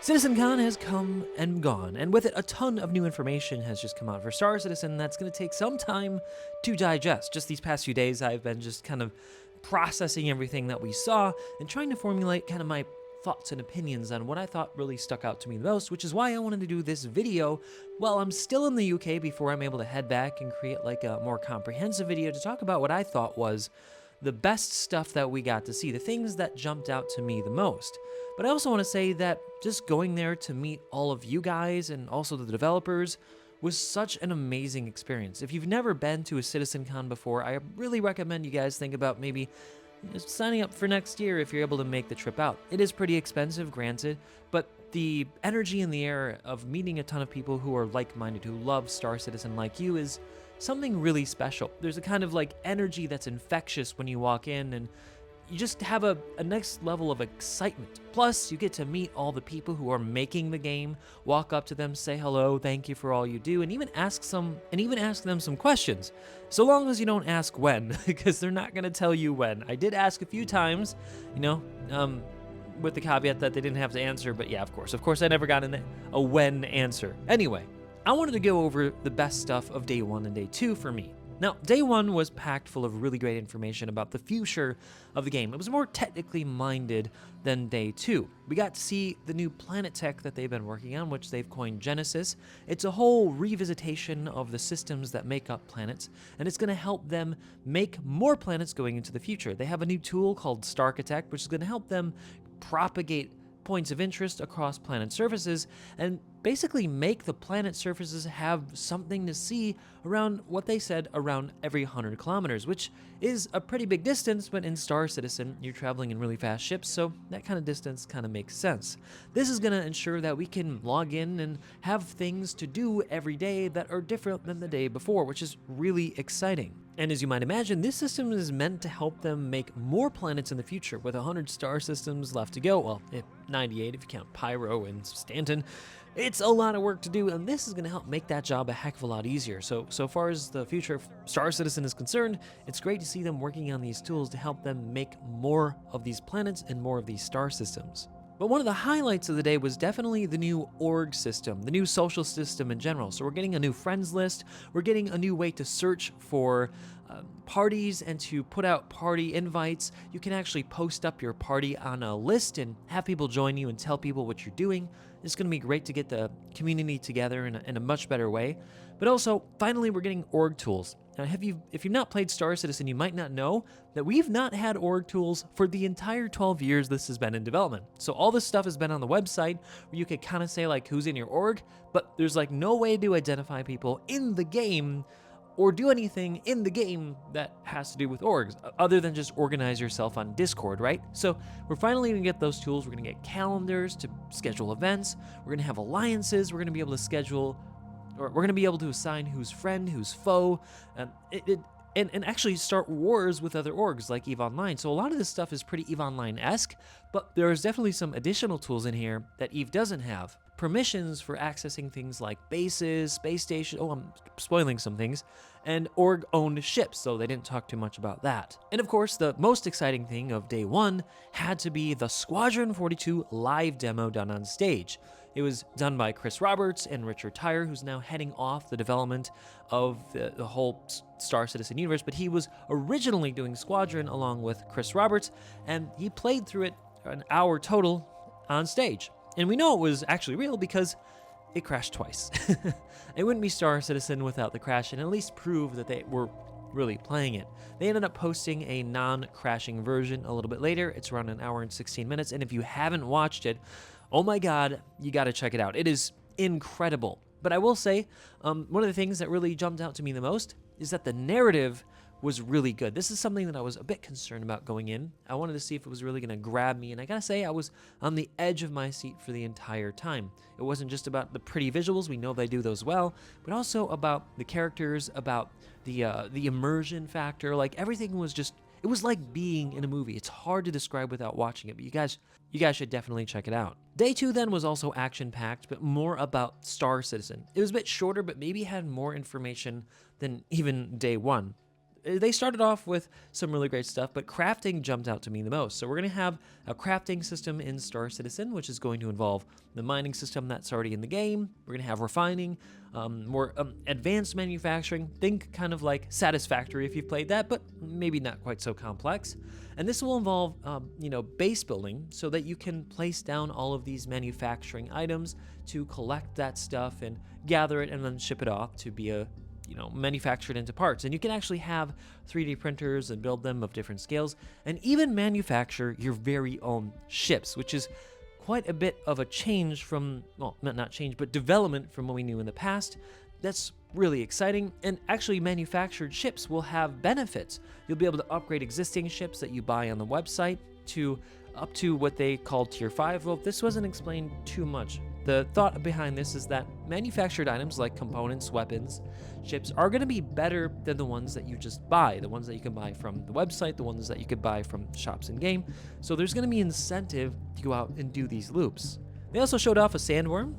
CitizenCon has come and gone, and with it, a ton of new information has just come out for Star Citizen that's going to take some time to digest. Just these past few days, I've been just kind of processing everything that we saw and trying to formulate kind of my thoughts and opinions on what I thought really stuck out to me the most, which is why I wanted to do this video while I'm still in the UK before I'm able to head back and create like a more comprehensive video to talk about what I thought was the best stuff that we got to see, the things that jumped out to me the most. But I also want to say that just going there to meet all of you guys and also the developers was such an amazing experience. If you've never been to a CitizenCon before, I really recommend you guys think about maybe signing up for next year if you're able to make the trip out. It is pretty expensive, granted, but the energy in the air of meeting a ton of people who are like-minded, who love Star Citizen like you, is something really special. There's a kind of like energy that's infectious when you walk in, and you just have a next level of excitement. Plus, you get to meet all the people who are making the game, walk up to them, say hello, thank you for all you do, and even ask them some questions. So long as you don't ask when, because they're not going to tell you when. I did ask a few times, with the caveat that they didn't have to answer, but yeah, of course, I never got a when answer. Anyway, I wanted to go over the best stuff of Day 1 and Day 2 for me. Now, Day 1 was packed full of really great information about the future of the game. It was more technically minded than Day 2. We got to see the new planet tech that they've been working on, which they've coined Genesis. It's a whole revisitation of the systems that make up planets, and it's going to help them make more planets going into the future. They have a new tool called Starchitect, which is going to help them propagate points of interest across planet surfaces and basically make the planet surfaces have something to see around what they said around every 100 kilometers, which is a pretty big distance, but in Star Citizen, you're traveling in really fast ships, so that kind of distance kind of makes sense. This is going to ensure that we can log in and have things to do every day that are different than the day before, which is really exciting. And as you might imagine, this system is meant to help them make more planets in the future, with 100 star systems left to go. Well, 98 if you count Pyro and Stanton. It's a lot of work to do, and this is going to help make that job a heck of a lot easier. So far as the future of Star Citizen is concerned, it's great to see them working on these tools to help them make more of these planets and more of these star systems. But one of the highlights of the day was definitely the new org system, the new social system in general. So we're getting a new friends list, we're getting a new way to search for parties and to put out party invites. You can actually post up your party on a list and have people join you and tell people what you're doing. It's going to be great to get the community together in a much better way. But also, finally, we're getting org tools. Now, if you've not played Star Citizen, you might not know that we've not had org tools for the entire 12 years this has been in development. So all this stuff has been on the website where you could kind of say like who's in your org, but there's like no way to identify people in the game or do anything in the game that has to do with orgs, other than just organize yourself on Discord, right? So we're finally gonna get those tools. We're gonna get calendars to schedule events. We're gonna have alliances. We're gonna be able to schedule, or we're gonna be able to assign who's friend, who's foe, and actually start wars with other orgs like EVE Online. So a lot of this stuff is pretty EVE Online-esque, but there's definitely some additional tools in here that EVE doesn't have. Permissions for accessing things like bases, space station, I'm spoiling some things, and org-owned ships, so they didn't talk too much about that. And of course, the most exciting thing of Day 1 had to be the Squadron 42 live demo done on stage. It was done by Chris Roberts and Richard Tyre, who's now heading off the development of the whole Star Citizen universe, but he was originally doing Squadron along with Chris Roberts, and he played through it an hour total on stage. And we know it was actually real because it crashed twice. It wouldn't be Star Citizen without the crash, and at least prove that they were really playing it. They ended up posting a non-crashing version a little bit later. It's around an hour and 16 minutes, and if you haven't watched it, oh my god, you gotta check it out. It is incredible. But I will say, one of the things that really jumped out to me the most is that the narrative was really good. This is something that I was a bit concerned about going in. I wanted to see if it was really going to grab me, and I gotta say I was on the edge of my seat for the entire time. It wasn't just about the pretty visuals, we know they do those well, but also about the characters, about the immersion factor. Like everything was just, it was like being in a movie. It's hard to describe without watching it, but you guys should definitely check it out. Day 2 then was also action-packed, but more about Star Citizen. It was a bit shorter, but maybe had more information than even Day 1. they started off with some really great stuff, but crafting jumped out to me the most. So we're going to have a crafting system in Star Citizen, which is going to involve the mining system that's already in the game. We're going to have refining, more advanced manufacturing. Think kind of like Satisfactory if you've played that, but maybe not quite so complex. And this will involve, base building so that you can place down all of these manufacturing items to collect that stuff and gather it and then ship it off to be manufactured into parts. And you can actually have 3D printers and build them of different scales and even manufacture your very own ships, which is quite a bit of a change from, well, not change, but development from what we knew in the past. That's really exciting. And actually, manufactured ships will have benefits. You'll be able to upgrade existing ships that you buy on the website to up to what they call Tier 5. Well, this wasn't explained too much. The thought behind this is that manufactured items like components, weapons, ships are going to be better than the ones that you just buy, the ones that you can buy from the website, the ones that you could buy from shops in-game. So there's going to be incentive to go out and do these loops. They also showed off a sandworm,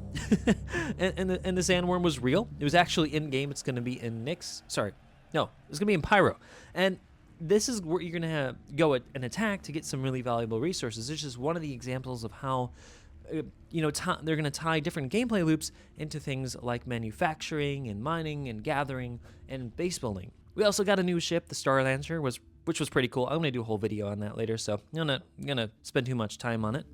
and the sandworm was real. It was actually in-game. It's going to be in Nyx. It's going to be in Pyro. And this is where you're going to go and attack to get some really valuable resources. This is one of the examples of how they're going to tie different gameplay loops into things like manufacturing and mining and gathering and base building. We also got a new ship, the Star Lancer, which was pretty cool. I'm going to do a whole video on that later, so I'm not going to spend too much time on it.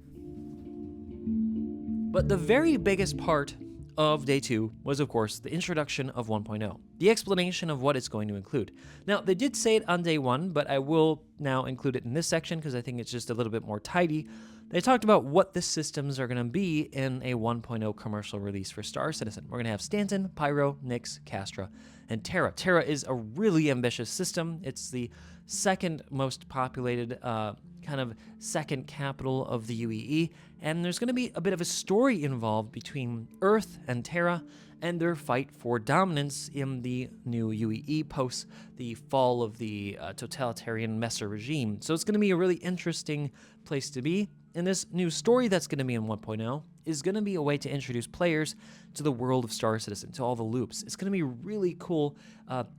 But the very biggest part of Day 2 was, of course, the introduction of 1.0, the explanation of what it's going to include. Now, they did say it on Day 1, but I will now include it in this section because I think it's just a little bit more tidy. They talked about what the systems are going to be in a 1.0 commercial release for Star Citizen. We're going to have Stanton, Pyro, Nyx, Castra, and Terra. Terra is a really ambitious system. It's the second most populated, kind of second capital of the UEE, and there's going to be a bit of a story involved between Earth and Terra and their fight for dominance in the new UEE post the fall of the totalitarian Messer regime. So it's going to be a really interesting place to be. And this new story that's going to be in 1.0 is going to be a way to introduce players to the world of Star Citizen, to all the loops. It's going to be really cool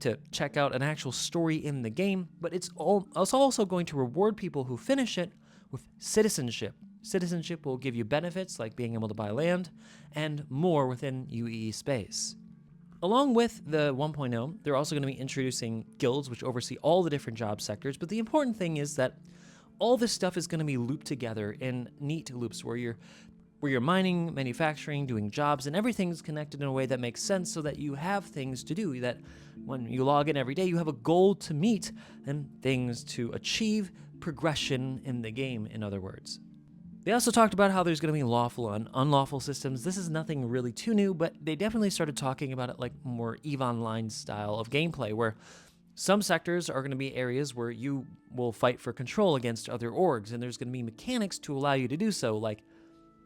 to check out an actual story in the game, but it's also going to reward people who finish it with citizenship. Citizenship will give you benefits like being able to buy land and more within UEE space. Along with the 1.0, they're also going to be introducing guilds which oversee all the different job sectors, but the important thing is that all this stuff is going to be looped together in neat loops where you're mining, manufacturing, doing jobs, and everything's connected in a way that makes sense so that you have things to do, that when you log in every day, you have a goal to meet and things to achieve, progression in the game, in other words. They also talked about how there's going to be lawful and unlawful systems. This is nothing really too new, but they definitely started talking about it like more EVE Online style of gameplay, where some sectors are going to be areas where you will fight for control against other orgs, and there's going to be mechanics to allow you to do so, like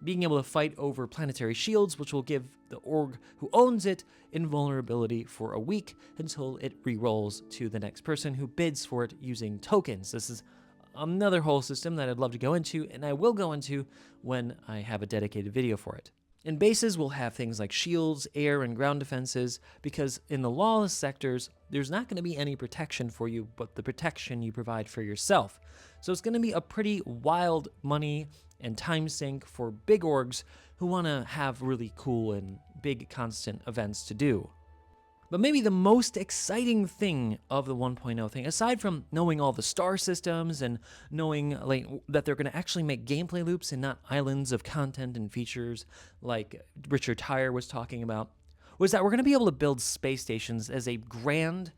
being able to fight over planetary shields, which will give the org who owns it invulnerability for a week until it re-rolls to the next person who bids for it using tokens. This is another whole system that I'd love to go into, and I will go into when I have a dedicated video for it. In bases, we'll have things like shields, air, and ground defenses, because in the lawless sectors, there's not going to be any protection for you, but the protection you provide for yourself. So it's going to be a pretty wild money and time sink for big orgs who want to have really cool and big constant events to do. But maybe the most exciting thing of the 1.0 thing, aside from knowing all the star systems and knowing that they're going to actually make gameplay loops and not islands of content and features like Richard Tyre was talking about, was that we're going to be able to build space stations as a grand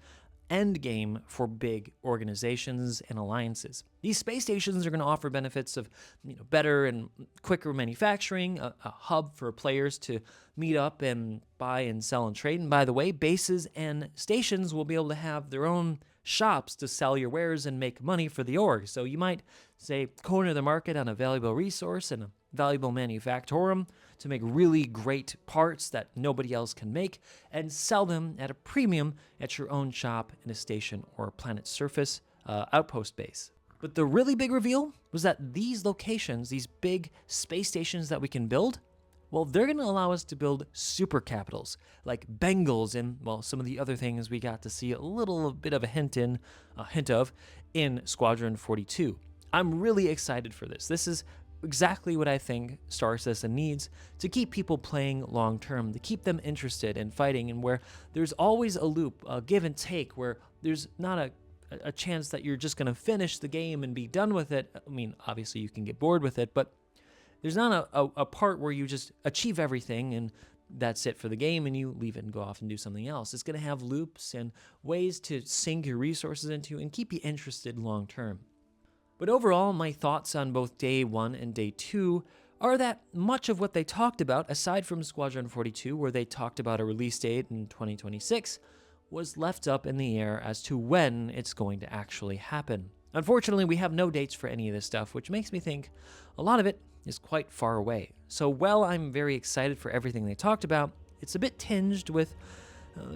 end game for big organizations and alliances. These space stations are going to offer benefits of better and quicker manufacturing, a hub for players to meet up and buy and sell and trade. And by the way, bases and stations will be able to have their own shops to sell your wares and make money for the org. So you might, say, corner the market on a valuable resource and a valuable manufactorum to make really great parts that nobody else can make and sell them at a premium at your own shop in a station or planet surface outpost base. But the really big reveal was that these locations, these big space stations that we can build, Well, they're going to allow us to build super capitals like Bengals and, well, some of the other things we got to see a little bit of a hint of in Squadron 42. I'm really excited for this. This is exactly what I think Star Citizen needs to keep people playing long term, to keep them interested in fighting, and where there's always a loop, a give and take, where there's not a chance that you're just going to finish the game and be done with it. I mean, obviously you can get bored with it, but there's not a part where you just achieve everything and that's it for the game and you leave it and go off and do something else. It's going to have loops and ways to sink your resources into and keep you interested long term. But overall, my thoughts on both Day 1 and Day 2 are that much of what they talked about, aside from Squadron 42, where they talked about a release date in 2026, was left up in the air as to when it's going to actually happen. Unfortunately, we have no dates for any of this stuff, which makes me think a lot of it is quite far away. So while I'm very excited for everything they talked about, it's a bit tinged with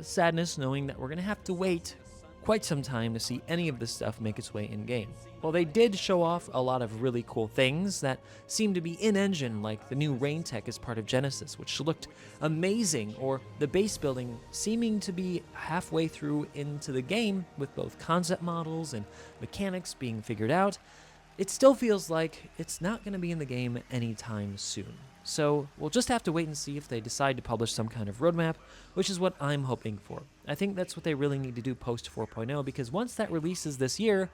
sadness knowing that we're going to have to wait quite some time to see any of this stuff make its way in-game. Well, they did show off a lot of really cool things that seem to be in-engine, like the new rain tech as part of Genesis, which looked amazing, or the base building seeming to be halfway through into the game with both concept models and mechanics being figured out. It still feels like it's not going to be in the game anytime soon. So we'll just have to wait and see if they decide to publish some kind of roadmap, which is what I'm hoping for. I think that's what they really need to do post 4.0, because once that releases this year,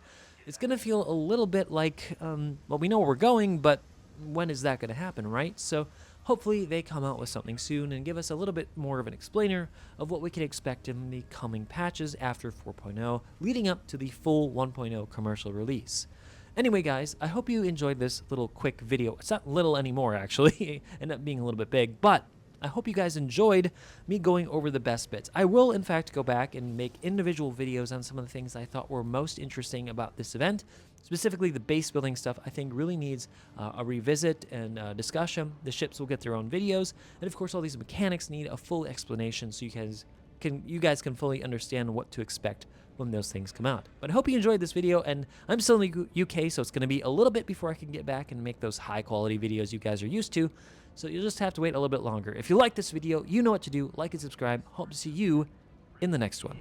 it's going to feel a little bit like, well, we know where we're going, but when is that going to happen, right? So hopefully they come out with something soon and give us a little bit more of an explainer of what we can expect in the coming patches after 4.0, leading up to the full 1.0 commercial release. Anyway, guys, I hope you enjoyed this little quick video. It's not little anymore, actually. It ended up being a little bit big, but I hope you guys enjoyed me going over the best bits. I will, in fact, go back and make individual videos on some of the things I thought were most interesting about this event. Specifically, the base building stuff, I think, really needs a revisit and discussion. The ships will get their own videos, and of course, all these mechanics need a full explanation so you guys can fully understand what to expect when those things come out. But I hope you enjoyed this video, and I'm still in the UK, so it's going to be a little bit before I can get back and make those high quality videos you guys are used to, so you'll just have to wait a little bit longer. If you like this video, you know what to do. Like and subscribe. Hope to see you in the next one.